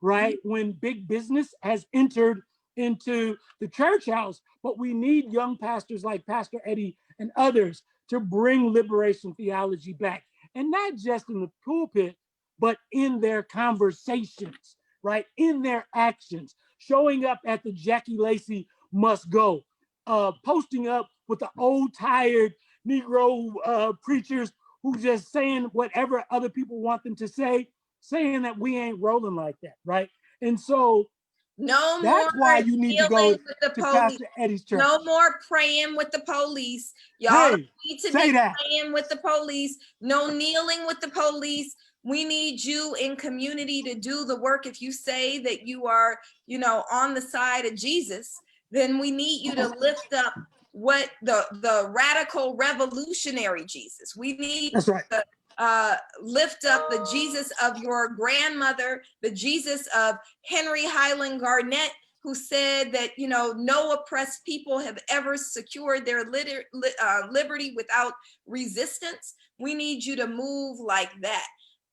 right? When big business has entered into the church house, but we need young pastors like Pastor Eddie and others to bring liberation theology back. And not just in the pulpit, but in their conversations, right? In their actions, showing up at the Jackie Lacey Must Go, posting up with the old tired Negro preachers who just saying whatever other people want them to say, saying that we ain't rolling like that, right? And so that's why you need to go to Pastor Eddie's church. No more praying with the police. Y'all need to be praying with the police. No kneeling with the police. We need you in community to do the work. If you say that you are, on the side of Jesus, then we need you to lift up what the radical revolutionary Jesus. We need to lift up the Jesus of your grandmother, the Jesus of Henry Highland Garnett, who said that, no oppressed people have ever secured their liberty without resistance. We need you to move like that.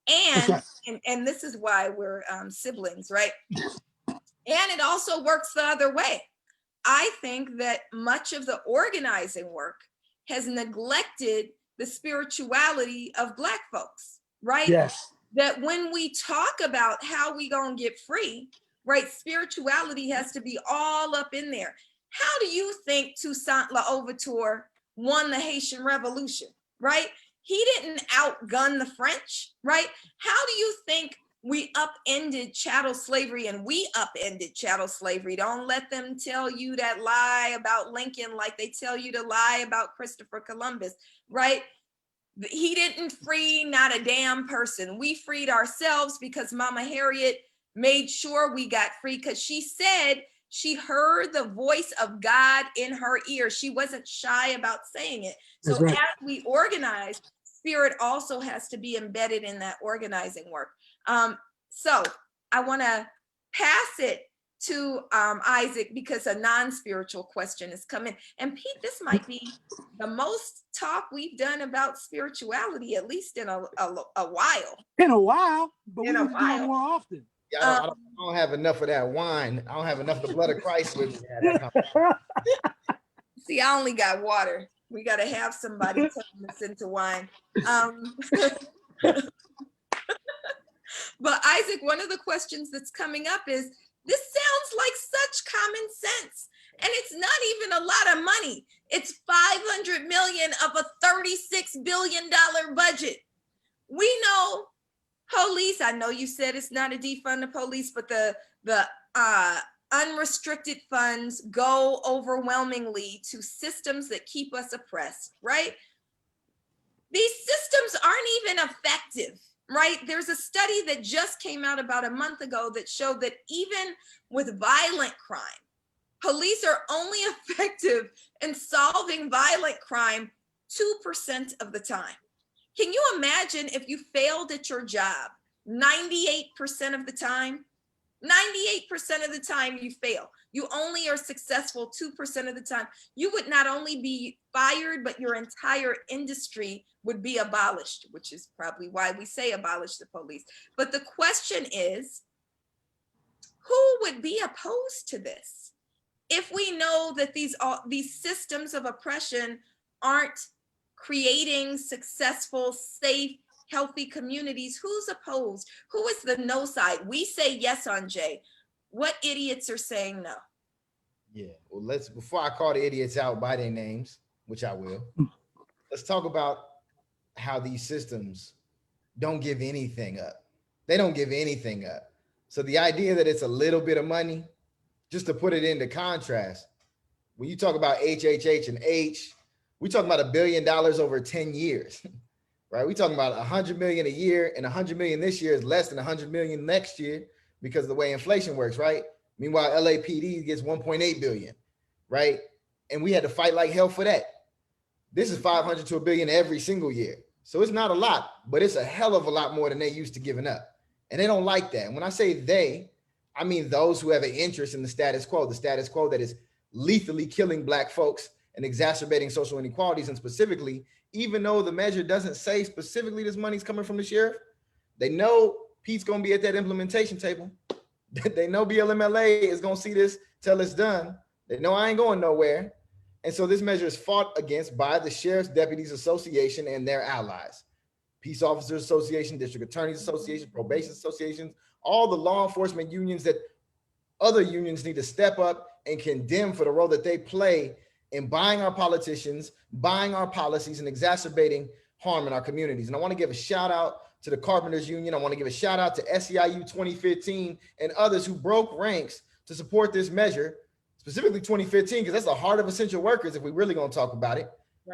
And this is why we're siblings, right? And it also works the other way. I think that much of the organizing work has neglected the spirituality of Black folks, right? Yes. That when we talk about how we gonna get free, right? Spirituality has to be all up in there. How do you think Toussaint Louverture won the Haitian Revolution, right? He didn't outgun the French, right? How do you think we upended chattel slavery? And we upended chattel slavery. Don't let them tell you that lie about Lincoln like they tell you to lie about Christopher Columbus, right? He didn't free not a damn person. We freed ourselves because Mama Harriet made sure we got free, because she said she heard the voice of God in her ear. She wasn't shy about saying it. So as we organize, spirit also has to be embedded in that organizing work. So I want to pass it to Isaac because a non-spiritual question is coming. And Pete, this might be the most talk we've done about spirituality, at least in a while. In a while, but we In need a to do it while. more often. Yeah, I don't have enough of that wine. I don't have enough of the blood of Christ with me to have that conversation. See, I only got water. We got to have somebody turn this into wine. But Isaac, one of the questions that's coming up is, this sounds like such common sense. And it's not even a lot of money. It's 500 million of a $36 billion budget. We know police, I know you said it's not a defund the police, but the unrestricted funds go overwhelmingly to systems that keep us oppressed, right? These systems aren't even effective, right? There's a study that just came out about a month ago that showed that even with violent crime, police are only effective in solving violent crime 2% of the time. Can you imagine if you failed at your job 98% of the time? 98% of the time you fail. You only are successful 2% of the time. You would not only be fired, but your entire industry would be abolished, which is probably why we say abolish the police. But the question is, who would be opposed to this? If we know that these systems of oppression aren't creating successful, safe, healthy communities, who's opposed? Who is the no side? We say yes on Jay. What idiots are saying no? Yeah, well, before I call the idiots out by their names, which I will, let's talk about how these systems don't give anything up. They don't give anything up. So the idea that it's a little bit of money, just to put it into contrast, when you talk about HHH and H, we talk about $1 billion over 10 years, right? We talking about 100 million a year, and 100 million this year is less than 100 million next year because of the way inflation works, right? Meanwhile, LAPD gets 1.8 billion, right? And we had to fight like hell for that. This is 500 to $1 billion every single year. So it's not a lot, but it's a hell of a lot more than they used to giving up. And they don't like that. And when I say they, I mean those who have an interest in the status quo that is lethally killing Black folks and exacerbating social inequalities. And specifically, even though the measure doesn't say specifically this money's coming from the sheriff, they know Pete's gonna be at that implementation table. They know BLMLA is gonna see this till it's done. They know I ain't going nowhere. And so this measure is fought against by the Sheriff's Deputies Association and their allies. Peace Officers Association, District Attorneys Association, Probation Associations, all the law enforcement unions that other unions need to step up and condemn for the role that they play in buying our politicians, buying our policies, and exacerbating harm in our communities. And I want to give a shout out to the Carpenters Union. I want to give a shout out to SEIU 2015 and others who broke ranks to support this measure, specifically 2015, because that's the heart of essential workers if we really going to talk about it,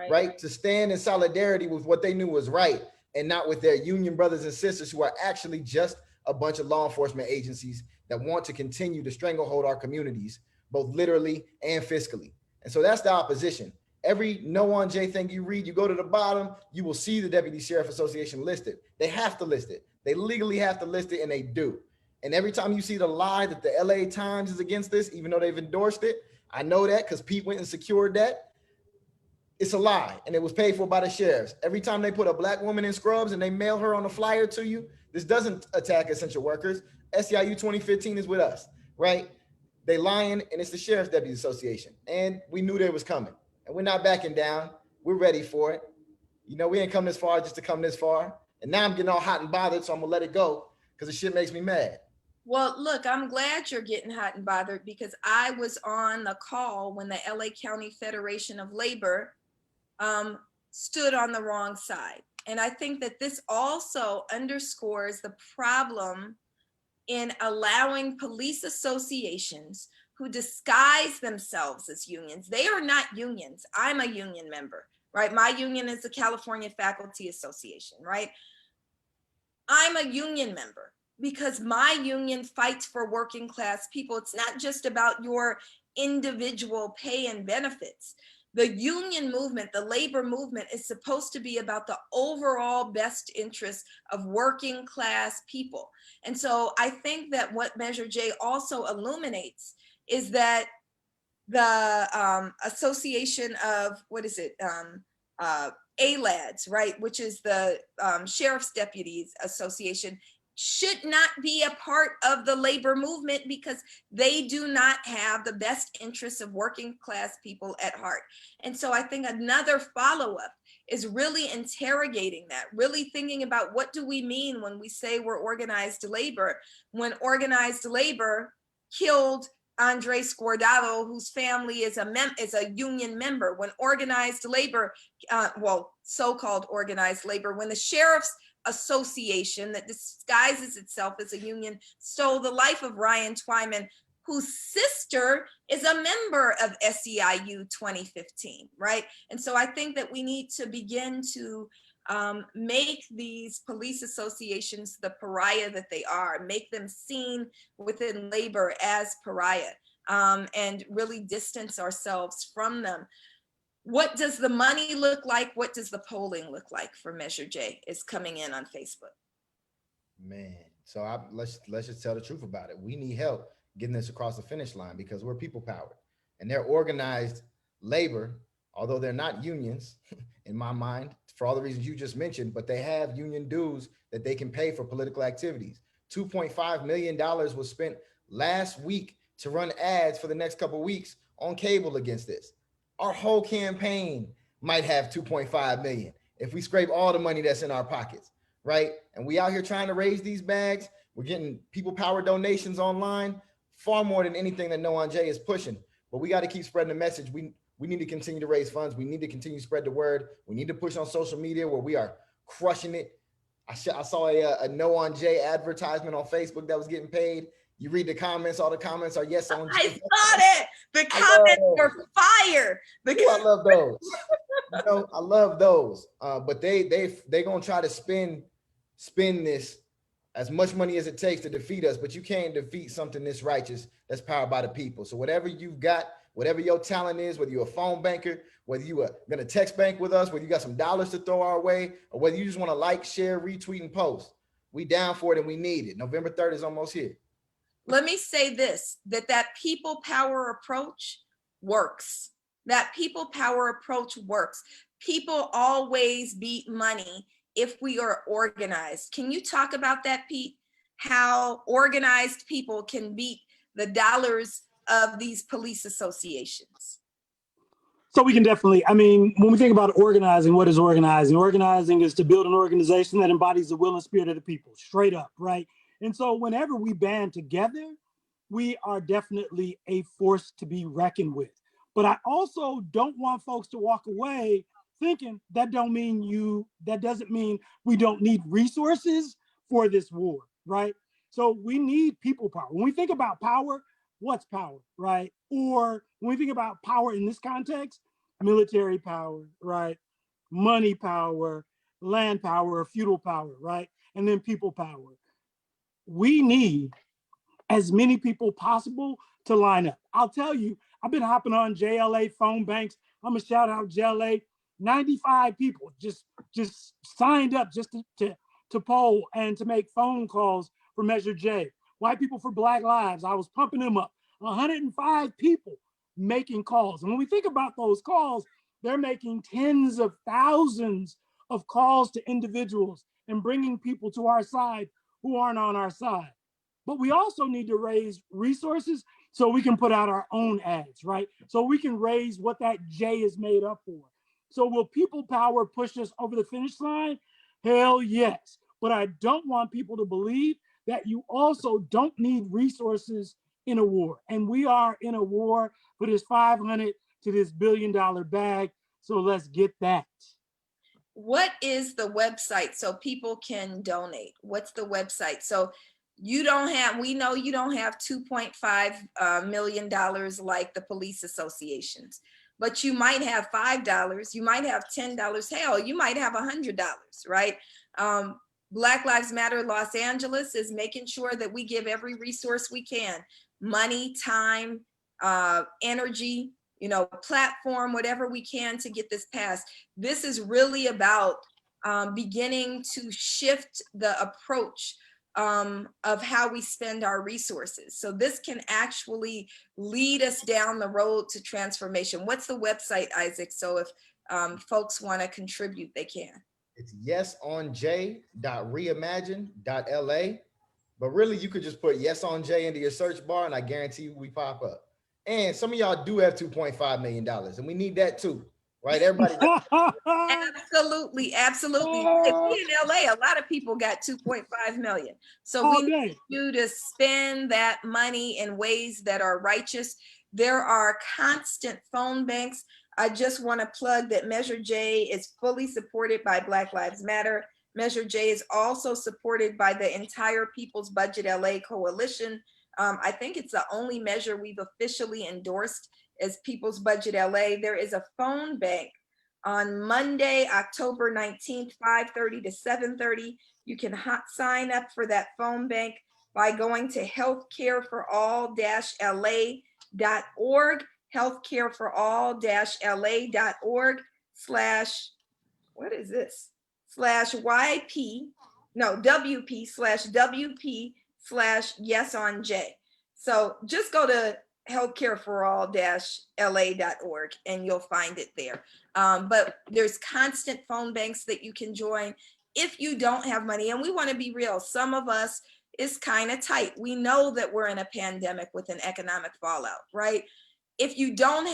right? To stand in solidarity with what they knew was right and not with their union brothers and sisters who are actually just a bunch of law enforcement agencies that want to continue to stranglehold our communities, both literally and fiscally. And so that's the opposition. Every no on J thing you read, you go to the bottom, you will see the Deputy Sheriff Association listed. They have to list it. They legally have to list it, and they do. And every time you see the lie that the LA Times is against this, even though they've endorsed it, I know that because Pete went and secured that. It's a lie, and it was paid for by the sheriffs. Every time they put a Black woman in scrubs and they mail her on a flyer to you, this doesn't attack essential workers. SEIU 2015 is with us, right? They lying, and it's the Sheriff's Deputies Association. And we knew they was coming, and we're not backing down. We're ready for it. You know, we ain't come this far just to come this far. And now I'm getting all hot and bothered, so I'm gonna let it go because the shit makes me mad. Well, look, I'm glad you're getting hot and bothered because I was on the call when the LA County Federation of Labor stood on the wrong side. And I think that this also underscores the problem in allowing police associations who disguise themselves as unions. They are not unions. I'm a union member, right? My union is the California Faculty Association, right? I'm a union member because my union fights for working class people. It's not just about your individual pay and benefits. The union movement, the labor movement, is supposed to be about the overall best interest of working class people. And so I think that what Measure J also illuminates is that the association of, what is it, ALADS, right, which is the Sheriff's Deputies Association, should not be a part of the labor movement because they do not have the best interests of working class people at heart. And so I think another follow-up is really interrogating that, really thinking about what do we mean when we say we're organized labor, when organized labor killed Andre Scordavo, whose family is a union member, when organized labor, well, so-called organized labor, when the Sheriff's Association that disguises itself as a union stole the life of Ryan Twyman, whose sister is a member of SEIU 2015, right? And so I think that we need to begin to make these police associations the pariah that they are, make them seen within labor as pariah, and really distance ourselves from them. What does the money look like? What does the polling look like for Measure J is coming in on Facebook? Man, so let's just tell the truth about it. We need help getting this across the finish line because we're people powered, and they're organized labor, although they're not unions in my mind for all the reasons you just mentioned, but they have union dues that they can pay for political activities. $2.5 million was spent last week to run ads for the next couple of weeks on cable against this. Our whole campaign might have 2.5 million if we scrape all the money that's in our pockets, right? And we out here trying to raise these bags. We're getting people power donations online, far more than anything that No on J is pushing. But we got to keep spreading the message. We need to continue to raise funds. We need to continue to spread the word. We need to push on social media where we are crushing it. I saw a No on J advertisement on Facebook that was getting paid. You read the comments, all the comments are yes on J. I saw that. The comments were fire. I love those. I love those. But they gonna try to spend this as much money as it takes to defeat us. But you can't defeat something this righteous that's powered by the people. So whatever you've got, whatever your talent is, whether you're a phone banker, whether you are gonna text bank with us, whether you got some dollars to throw our way, or whether you just want to like, share, retweet, and post, we down for it and we need it. November 3rd is almost here. Let me say this, that people power approach works. That people power approach works. People always beat money if we are organized. Can you talk about that, Pete? How organized people can beat the dollars of these police associations? So we can definitely, when we think about organizing, what is organizing? Organizing is to build an organization that embodies the will and spirit of the people, straight up, right? And so whenever we band together, we are definitely a force to be reckoned with. But I also don't want folks to walk away thinking that doesn't mean we don't need resources for this war, right? So we need people power. When we think about power, what's power, right? Or when we think about power in this context, military power, right? Money power, land power, or feudal power, right? And then people power. We need as many people possible to line up. I'll tell you, I've been hopping on JLA phone banks. I'm gonna shout out JLA. 95 people just signed up just to poll and to make phone calls for Measure J. White People for Black Lives, I was pumping them up. 105 people making calls. And when we think about those calls, they're making tens of thousands of calls to individuals and bringing people to our side who aren't on our side. But we also need to raise resources so we can put out our own ads, right? So we can raise what that J is made up for. So will people power push us over the finish line? Hell yes. But I don't want people to believe that you also don't need resources in a war. And we are in a war for this 500 to this $1 billion bag. So let's get that. What is the website so people can donate? What's the website? So we know you don't have $2.5 million like the police associations, but you might have $5, you might have $10, hell, you might have $100, right? Black Lives Matter Los Angeles is making sure that we give every resource we can, money, time, energy, platform, whatever we can to get this passed. This is really about beginning to shift the approach of how we spend our resources. So this can actually lead us down the road to transformation. What's the website, Isaac? So if folks want to contribute, they can. It's yesonj.reimagine.la. But really, you could just put Yes on J into your search bar, and I guarantee you we pop up. And some of y'all do have $2.5 million, and we need that too, right? Everybody. Absolutely, absolutely. If we in LA, a lot of people got 2.5 million. So we need you to spend that money in ways that are righteous. There are constant phone banks. I just want to plug that Measure J is fully supported by Black Lives Matter. Measure J is also supported by the entire People's Budget LA Coalition. I think it's the only measure we've officially endorsed as People's Budget LA. There is a phone bank on Monday, October 19th, 5:30 to 7:30. You can sign up for that phone bank by going to healthcareforall-la.org, healthcareforall-la.org /WP/WP/YesOnJ. So just go to healthcareforall-la.org and you'll find it there. But there's constant phone banks that you can join if you don't have money. And we want to be real. Some of us is kind of tight. We know that we're in a pandemic with an economic fallout, right? If you don't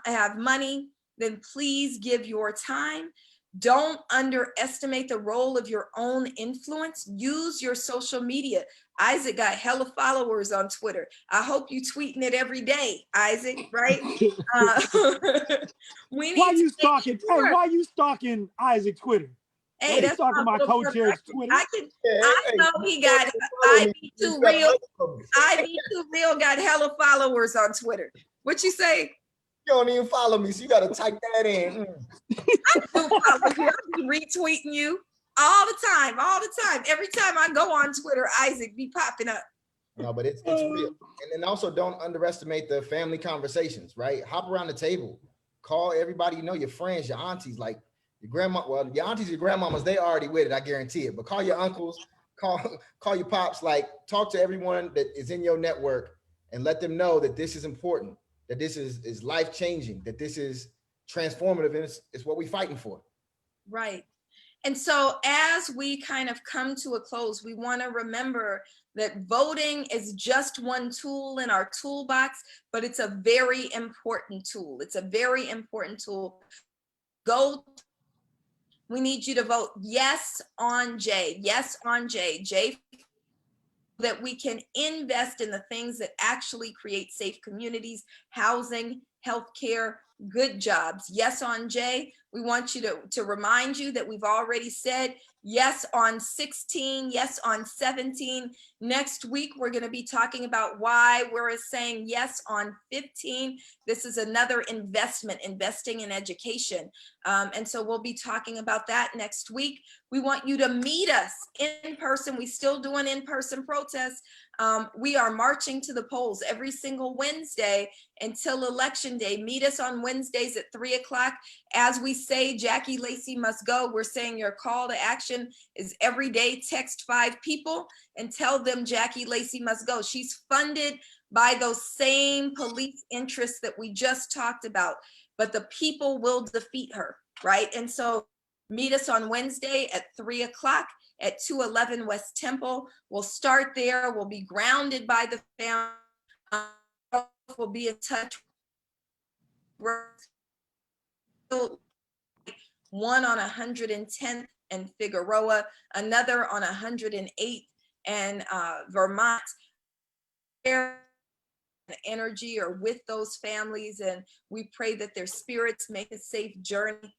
have money, then please give your time. Don't underestimate the role of your own influence. Use your social media. Isaac got hella followers on Twitter. I hope you tweeting it every day, Isaac, right? Why you stalking? Hey, why you stalking Isaac Twitter? Hey, that's stalking my co-chair's Twitter. I know he got IB2 Real got hella followers on Twitter. What you say? You don't even follow me, so you gotta type that in. I do follow you. I be retweeting you all the time. Every time I go on Twitter, Isaac be popping up. No, but it's real. And then also don't underestimate the family conversations, right? Hop around the table, call everybody you know, your friends, your aunties, like your grandma. Well, your aunties, your grandmamas, they already with it, I guarantee it. But call your uncles, call your pops, like talk to everyone that is in your network and let them know that this is important, that this is life-changing, that this is transformative, and it's what we're fighting for. Right. And so as we kind of come to a close, we want to remember that voting is just one tool in our toolbox, but it's a very important tool. It's a very important tool. We need you to vote yes on J, J, that we can invest in the things that actually create safe communities, housing, healthcare, good jobs. Yes on J. We want you to remind you that we've already said yes on 16, yes on 17. Next week, we're going to be talking about why we're saying yes on 15. This is another investing in education. And so we'll be talking about that next week. We want you to meet us in person. We still doing in-person protests. We are marching to the polls every single Wednesday until Election Day. Meet us on Wednesdays at 3 o'clock. As we say, Jackie Lacey must go. We're saying your call to action is every day, text 5 people and tell them Jackie Lacey must go. She's funded by those same police interests that we just talked about, but the people will defeat her, right? And so meet us on Wednesday at 3 o'clock at 211 West Temple. We'll start there. We'll be grounded by the family. We'll be in touch. One on 110th and Figueroa, another on 108th and Vermont. Energy are with those families, and we pray that their spirits make a safe journey.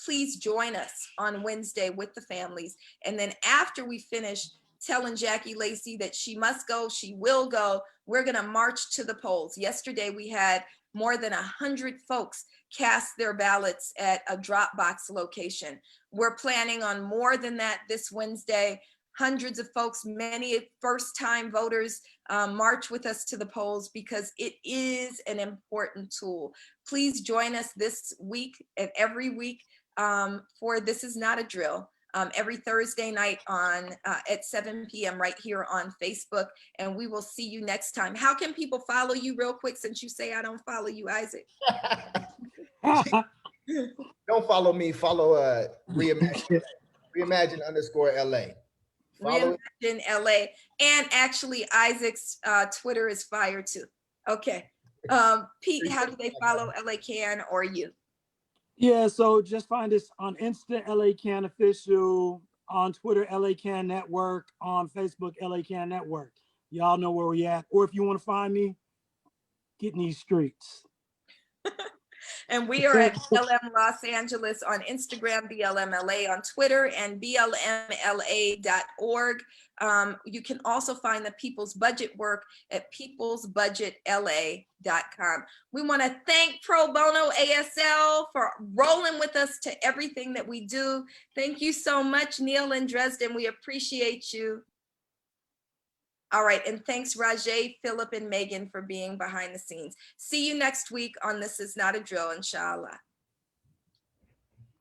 Please join us on Wednesday with the families. And then after we finish telling Jackie Lacey that she must go, she will go, we're going to march to the polls. Yesterday, we had more than 100 folks cast their ballots at a drop box location. We're planning on more than that this Wednesday. hundreds of folks, many first-time voters, march with us to the polls because it is an important tool. Please join us this week and every week for This Is Not a Drill. Every Thursday night on at 7 p.m. right here on Facebook, and we will see you next time. How can people follow you real quick, since you say I don't follow you, Isaac? Don't follow me. Follow Reimagine _LA. Follow Reimagine LA, and actually Isaac's Twitter is fire too. Okay, Pete, how do they follow LA Can or you? Yeah, so just find us on Insta, LA Can Official, on Twitter, LA Can Network, on Facebook, LA Can Network. Y'all know where we at. Or if you want to find me, get in these streets. And we are at BLM Los Angeles on Instagram, BLMLA on Twitter, and BLMLA.org. You can also find the People's Budget work at peoplesbudgetla.com. We want to thank Pro Bono ASL for rolling with us to everything that we do. Thank you so much, Neil and Dresden. We appreciate you. All right, and thanks Rajay, Philip, and Megan for being behind the scenes. See you next week on This Is Not a Drill, inshallah.